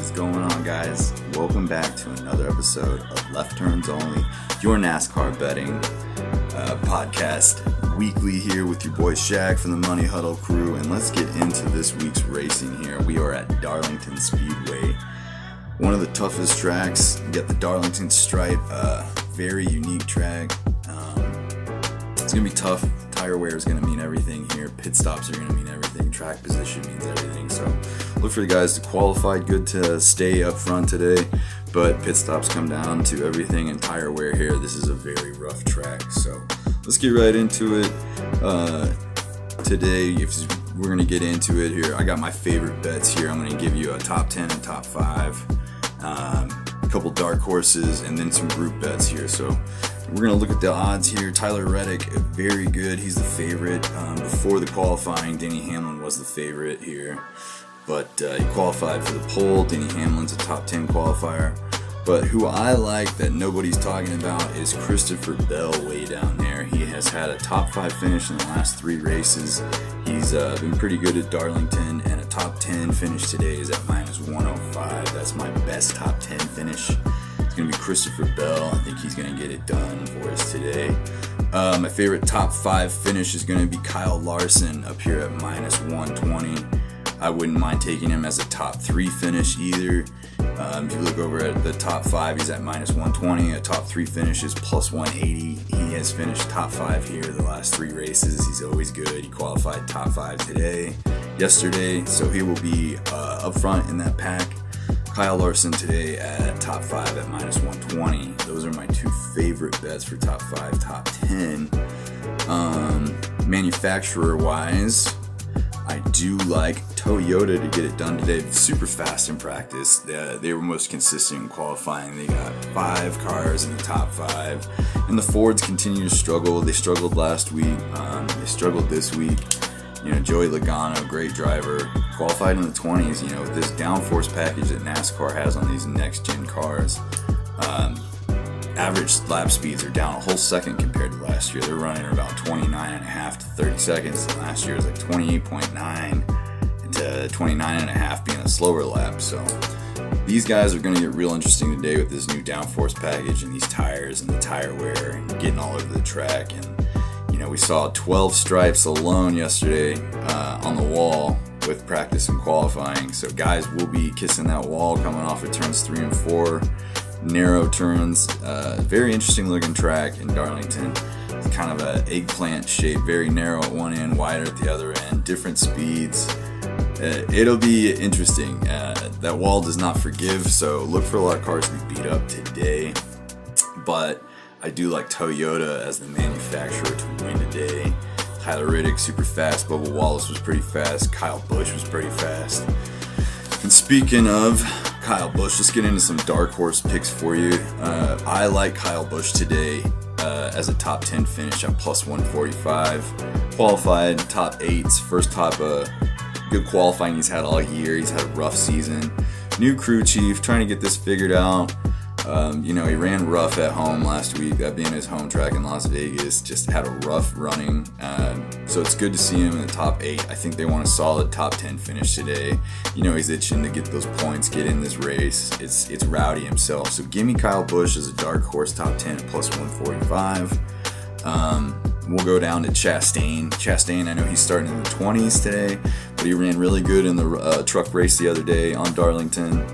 is going on, guys? Welcome back to another episode of Left Turns Only, your NASCAR betting podcast. Weekly here with your boy Shaq from the Money Huddle crew, and let's get into this week's racing here. We are at Darlington Speedway, one of the toughest tracks. You got the Darlington Stripe, very unique track. It's going to be tough. Tire wear is going to mean everything here. Pit stops are going to mean everything. Track position means everything. So look for the guys to qualify good to stay up front today. But pit stops come down to everything, and tire wear here. This is a very rough track. So let's get right into it. Today, we're going to get into it here. I got my favorite bets here. I'm going to give you a top 10 and top 5. A couple dark horses, and then some group bets here. So we're going to look at the odds here. Tyler Reddick, very good. He's the favorite. Before the qualifying, Denny Hamlin was the favorite here. But he qualified for the pole. Denny Hamlin's a top 10 qualifier. But who I like that nobody's talking about is Christopher Bell way down there. He has had a top 5 finish in the last 3 races. He's been pretty good at Darlington, and a top 10 finish today is at minus 105. That's my best top 10 finish. It's going to be Christopher Bell. I think he's going to get it done for us today. My favorite top 5 finish is going to be Kyle Larson up here at minus 120. I wouldn't mind taking him as a top 3 finish either. If you look over at the top 5, he's at minus 120. A top 3 finish is plus 180. He has finished top 5 here the last 3 races. He's always good. He qualified top 5 yesterday, so he will be up front in that pack. Kyle Larson today at top 5 at minus 120. Those are my 2 favorite bets for top 5, top 10. Manufacturer-wise, I do like Toyota to get it done today. Super fast in practice. They were most consistent in qualifying. They got 5 cars in the top 5. And the Fords continue to struggle. They struggled last week. They struggled this week. Joey Logano, great driver, qualified in the 20s. With this downforce package that NASCAR has on these next-gen cars, average lap speeds are down a whole second compared to last year. They're running about 29.5 to 30 seconds. And last year was like 28.9 to 29.5 being a slower lap. So these guys are going to get real interesting today with this new downforce package and these tires and the tire wear and getting all over the track. And we saw 12 stripes alone yesterday on the wall with practice and qualifying. So guys will be kissing that wall coming off of turns 3 and 4. Narrow turns. Very interesting looking track in Darlington. It's kind of an eggplant shape, very narrow at one end, wider at the other end, different speeds. It'll be interesting. That wall does not forgive, so look for a lot of cars to be beat up today. But I do like Toyota as the manufacturer to win today. Tyler Reddick, super fast. Bubba Wallace was pretty fast. Kyle Busch was pretty fast. And speaking of Kyle Busch, let's get into some dark horse picks for you. I like Kyle Busch today as a top 10 finish at plus 145. Qualified top 8s, first top good qualifying he's had all year. He's had a rough season. New crew chief, trying to get this figured out. He ran rough at home last week, that being his home track in Las Vegas. Just had a rough running, so it's good to see him in the top 8. I think they want a solid top 10 finish today. He's itching to get those points, get in this race. It's Rowdy himself. So give me Kyle Busch as a dark horse top 10 at plus 145. We'll go down to Chastain. Chastain, I know he's starting in the 20s today, but he ran really good in the truck race the other day on Darlington.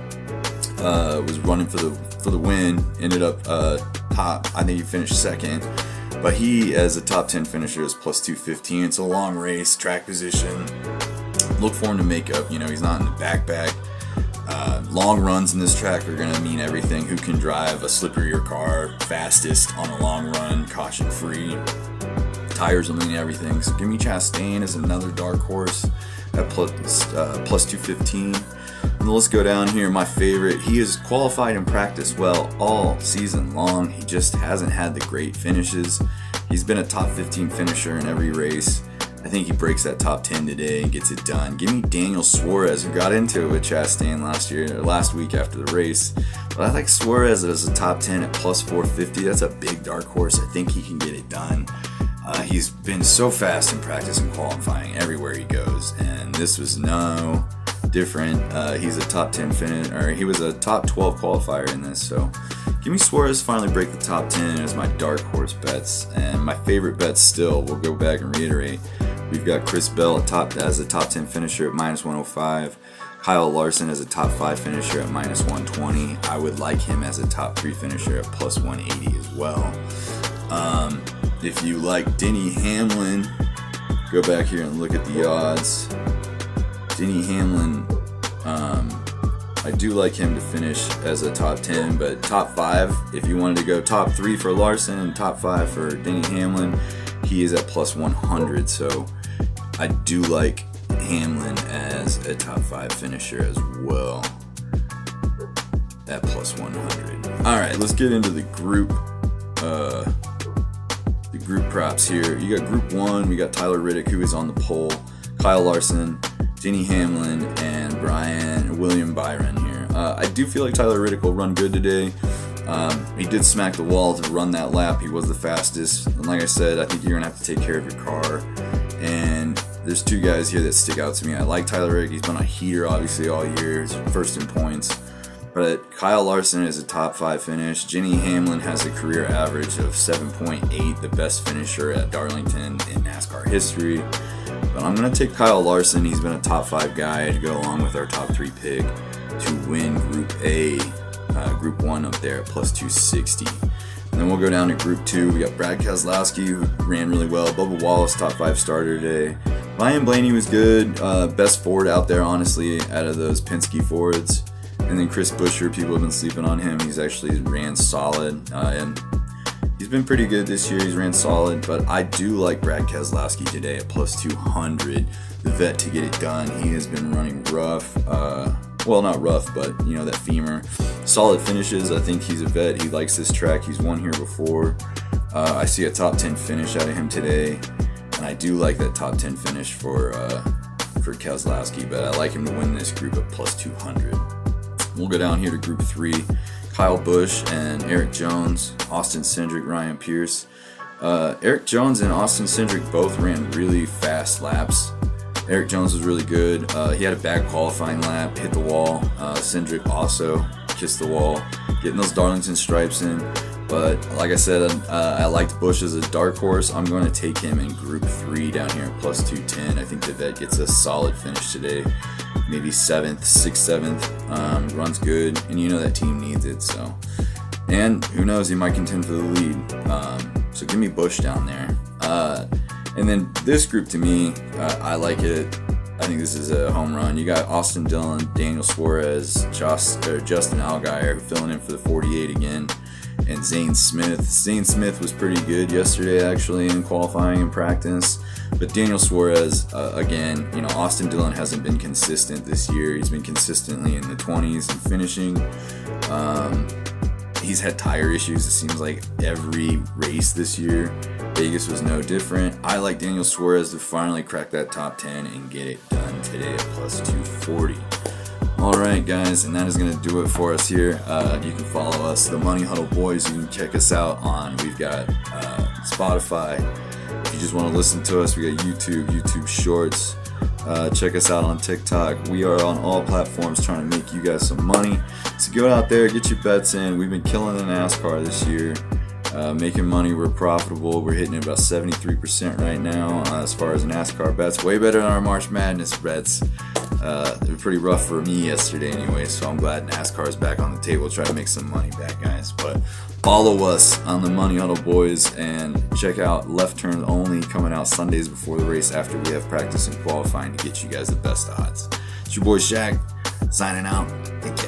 Was running for the win, ended up top. I think he finished second, but he as a top 10 finisher is plus 215. It's a long race, track position. Look for him to make up. He's not in the back. Long runs in this track are going to mean everything. Who can drive a slipperier car fastest on a long run, caution free? Tires will mean everything. So give me Chastain as another dark horse at plus 215. And let's go down here. My favorite, he has qualified and practiced well all season long. He just hasn't had the great finishes. He's been a top 15 finisher in every race. I think he breaks that top 10 today and gets it done. Give me Daniel Suarez, who got into it with Chastain last week after the race. But I like Suarez as a top 10 at plus 450. That's a big dark horse. I think he can get it done. He's been so fast in practice and qualifying everywhere he goes, and this was no different. He's a top 10 finish, or he was a top 12 qualifier in this. So give me Suarez finally break the top 10 as my dark horse bets. And my favorite bets still, we'll go back and reiterate. We've got Chris Bell as a top 10 finisher at -105. Kyle Larson as a top 5 finisher at -120. I would like him as a top 3 finisher at +180 as well. If you like Denny Hamlin, go back here and look at the odds. Denny Hamlin, I do like him to finish as a top 10, but top 5, if you wanted to go top 3 for Larson and top 5 for Denny Hamlin, he is at +100. So I do like Hamlin as a top 5 finisher as well at +100. All right, let's get into the group props here. You got group 1, we got Tyler Riddick, who is on the pole, Kyle Larson, Denny Hamlin, and William Byron here. I do feel like Tyler Riddick will run good today. He did smack the wall to run that lap. He was the fastest. And like I said, I think you're going to have to take care of your car. And there's 2 guys here that stick out to me. I like Tyler Riddick. He's been a heater, obviously, all year. He's first in points. But Kyle Larson is a top 5 finish. Denny Hamlin has a career average of 7.8, the best finisher at Darlington in NASCAR history. But I'm going to take Kyle Larson. He's been a top 5 guy to go along with our top 3 pick to win Group A, Group 1 up there at +260. And then we'll go down to Group 2. We got Brad Keselowski, who ran really well. Bubba Wallace, top 5 starter today. Ryan Blaney was good. Best Ford out there, honestly, out of those Penske Fords. And then Chris Buescher, people have been sleeping on him. He's actually ran solid. And he's been pretty good this year. He's ran solid. But I do like Brad Keselowski today at +200. The vet to get it done. He has been running rough. Well, not rough, but, you know, that femur. Solid finishes. I think he's a vet. He likes this track. He's won here before. I see a top 10 finish out of him today. And I do like that top 10 finish for Keselowski. But I like him to win this group at +200. We'll go down here to Group 3. Kyle Busch and Eric Jones, Austin Cindric, Ryan Pierce. Eric Jones and Austin Cindric both ran really fast laps. Eric Jones was really good. He had a bad qualifying lap, hit the wall. Cindric also kissed the wall, getting those Darlington stripes in. But like I said, I liked Busch as a dark horse. I'm going to take him in Group 3 down here at +210. I think the vet gets a solid finish today. Maybe 7th, 6th, 7th. Runs good, and you know that team needs it. So, and who knows, he might contend for the lead. So give me Busch down there. And then this group, to me, I like it. I think this is a home run. You got Austin Dillon, Daniel Suarez, Justin Allgaier filling in for the 48 again, and Zane Smith. Zane Smith was pretty good yesterday, actually, in qualifying and practice. But Daniel Suarez, again, you know, Austin Dillon hasn't been consistent this year. He's been consistently in the 20s and finishing. He's had tire issues, it seems like, every race this year. Vegas was no different. I like Daniel Suarez to finally crack that top 10 and get it done today at +240. Alright guys, and that is going to do it for us here. You can follow us, the Money Huddle Boys. You can check us out on, we've got Spotify. If you just want to listen to us, we got YouTube Shorts. Check us out on TikTok. We are on all platforms trying to make you guys some money. So go out there, get your bets in. We've been killing the NASCAR this year. Making money, we're profitable. We're hitting about 73% right now as far as NASCAR bets. Way better than our March Madness bets. They were pretty rough for me yesterday anyway, so I'm glad NASCAR is back on the table. Try to make some money back, guys. But follow us on the Money Huddle Boys and check out Left Turn Only coming out Sundays before the race after we have practice and qualifying to get you guys the best odds. It's your boy Shaq signing out. Take care.